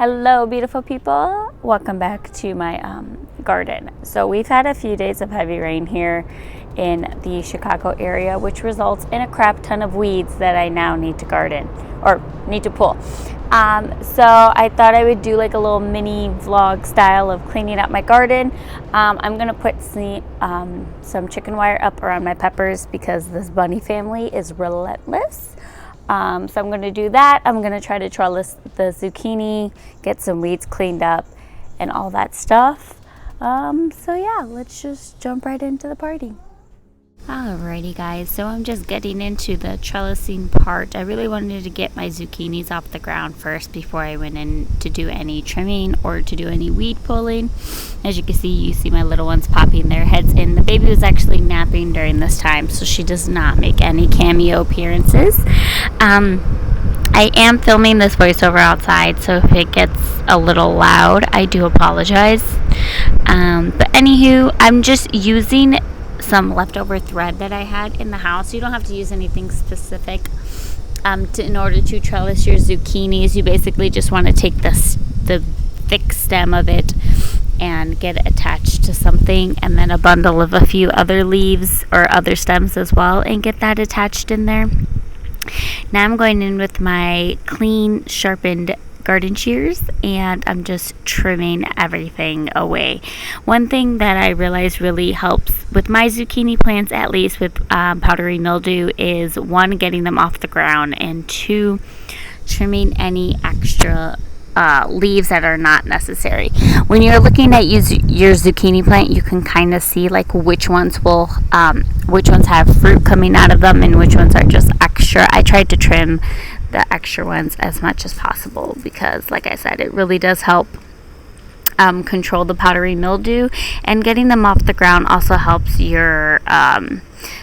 Hello beautiful people, welcome back to my garden. So we've had a few days of heavy rain here in the Chicago area, which results in a crap ton of weeds that I now need to garden or need to pull. So I thought I would do like a little mini vlog style of cleaning up my garden. I'm gonna put some chicken wire up around my peppers because this bunny family is relentless. So I'm going to do that. I'm going to try to trellis the zucchini, get some weeds cleaned up and all that stuff. So yeah, let's just jump right into the party. Alrighty guys, so I'm just getting into the trellising part. I really wanted to get my zucchinis off the ground first before I went in to do any trimming or to do any weed pulling. As you can see, you see my little ones popping their heads in. The baby was actually napping during this time, so she does not make any cameo appearances. I am filming this voiceover outside, so if it gets a little loud, I do apologize. But anywho, I'm just using some leftover thread that I had in the house. You don't have to use anything specific in order to trellis your zucchinis. You basically just want to take the thick stem of it and get it attached to something, and then a bundle of a few other leaves or other stems as well, and get that attached in there. Now I'm going in with my clean sharpened garden shears and I'm just trimming everything away. One thing that I realize really helps with my zucchini plants, at least with powdery mildew, is one, getting them off the ground, and two, trimming any extra leaves that are not necessary. When you're looking at your zucchini plant, you can kind of see like which ones have fruit coming out of them and which ones are just extra. I tried to trim the extra ones as much as possible because, like I said, it really does help control the powdery mildew, and getting them off the ground also helps your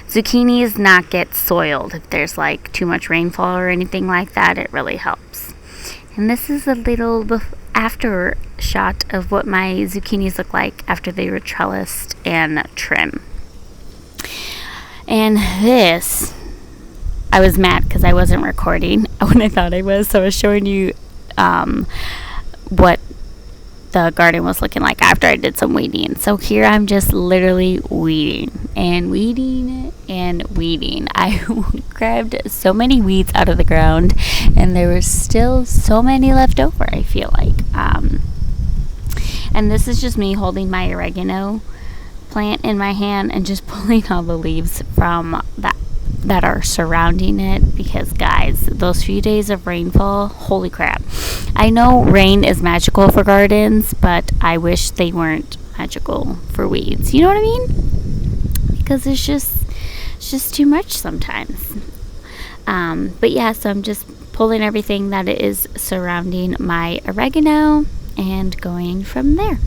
zucchinis not get soiled. If there's like too much rainfall or anything like that, it really helps. And this is a little after shot of what my zucchinis look like after they were trellised and trimmed. And this, I was mad because I wasn't recording when I thought I was, so I was showing you what the garden was looking like after I did some weeding. So here I'm just literally weeding and weeding and weeding. I grabbed so many weeds out of the ground and there was still so many left over, I feel like. And this is just me holding my oregano plant in my hand and just pulling all the leaves from that are surrounding it, because guys, those few days of rainfall, holy crap. I know rain is magical for gardens, but I wish they weren't magical for weeds. You know what I mean? Because it's just too much sometimes. But yeah, so I'm just pulling everything that is surrounding my oregano and going from there.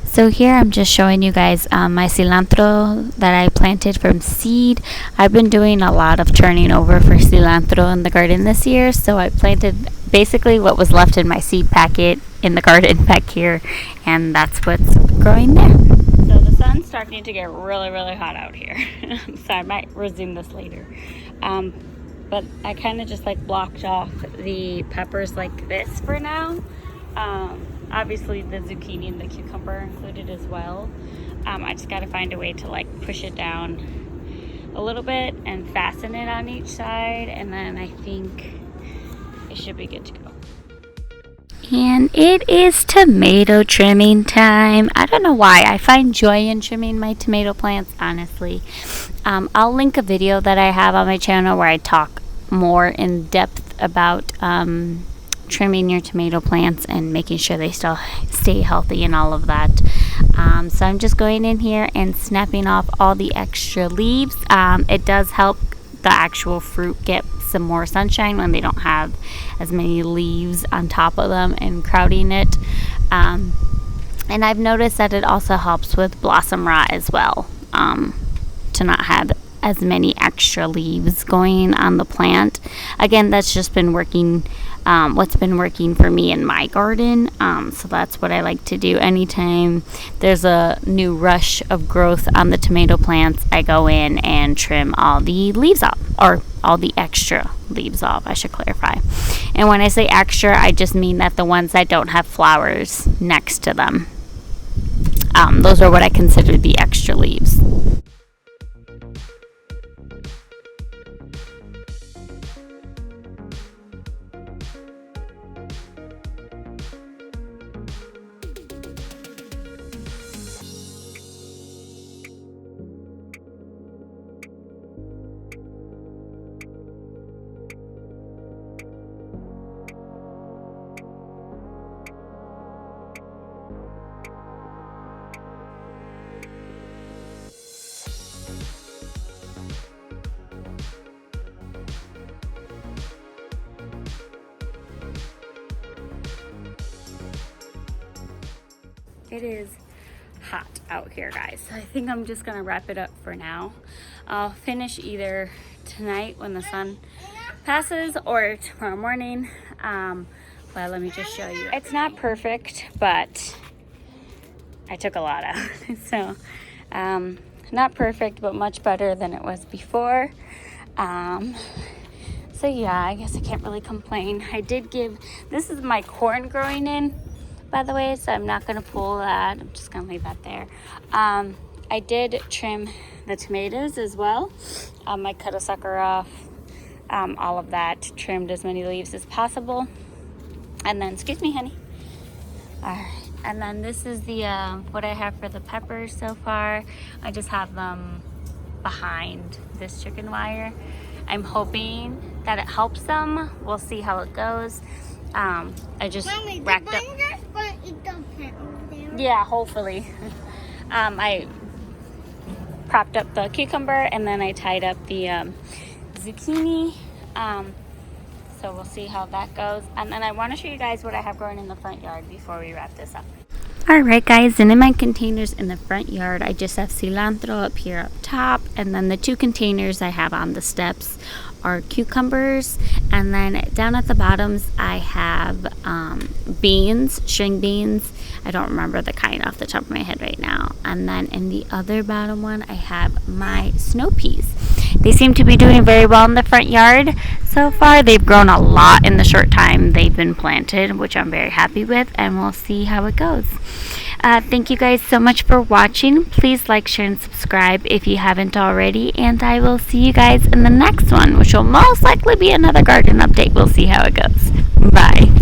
So here I'm just showing you guys my cilantro that I planted from seed. I've been doing a lot of turning over for cilantro in the garden this year, so I planted basically what was left in my seed packet in the garden back here, and that's what's growing there. So the sun's starting to get really, really hot out here. So I might resume this later. But I kind of just like blocked off the peppers like this for now. Obviously the zucchini and the cucumber included as well. I just got to find a way to like push it down a little bit and fasten it on each side, and then I think it should be good to go. And it is tomato trimming time. I don't know why. I find joy in trimming my tomato plants, honestly. I'll link a video that I have on my channel where I talk more in depth about trimming your tomato plants and making sure they still stay healthy and all of that. So I'm just going in here and snapping off all the extra leaves. It does help the actual fruit get some more sunshine when they don't have as many leaves on top of them and crowding it. And I've noticed that it also helps with blossom rot as well, to not have as many extra leaves going on the plant. Again, that's just been working, what's been working for me in my garden. So that's what I like to do. Anytime there's a new rush of growth on the tomato plants, I go in and trim all the leaves off, or all the extra leaves off, I should clarify. And when I say extra, I just mean that the ones that don't have flowers next to them. Those are what I consider the extra leaves. It is hot out here, guys. So I think I'm just gonna wrap it up for now. I'll finish either tonight when the sun passes or tomorrow morning. Well, let me just show you. It's not perfect, but I took a lot out. So not perfect, but much better than it was before. So yeah, I guess I can't really complain. I did give, this is my corn growing in, by the way, so I'm not going to pull that. I'm just going to leave that there. I did trim the tomatoes as well. I cut a sucker off, all of that, trimmed as many leaves as possible. And then, excuse me, honey. All right. And then this is the what I have for the peppers so far. I just have them behind this chicken wire. I'm hoping that it helps them. We'll see how it goes. I just racked up. Yeah, hopefully. I propped up the cucumber and then I tied up the zucchini. So we'll see how that goes. And then I want to show you guys what I have growing in the front yard before we wrap this up. Alright guys, and in my containers in the front yard, I just have cilantro up here up top, and then the two containers I have on the steps are cucumbers, and then down at the bottoms I have beans, string beans. I don't remember the kind off the top of my head right now. And then in the other bottom one I have my snow peas. They seem to be doing very well in the front yard so far. They've grown a lot in the short time they've been planted, which I'm very happy with, and we'll see how it goes. Thank you guys so much for watching. Please like, share, and subscribe if you haven't already, and I will see you guys in the next one, which will most likely be another garden update. We'll see how it goes. Bye.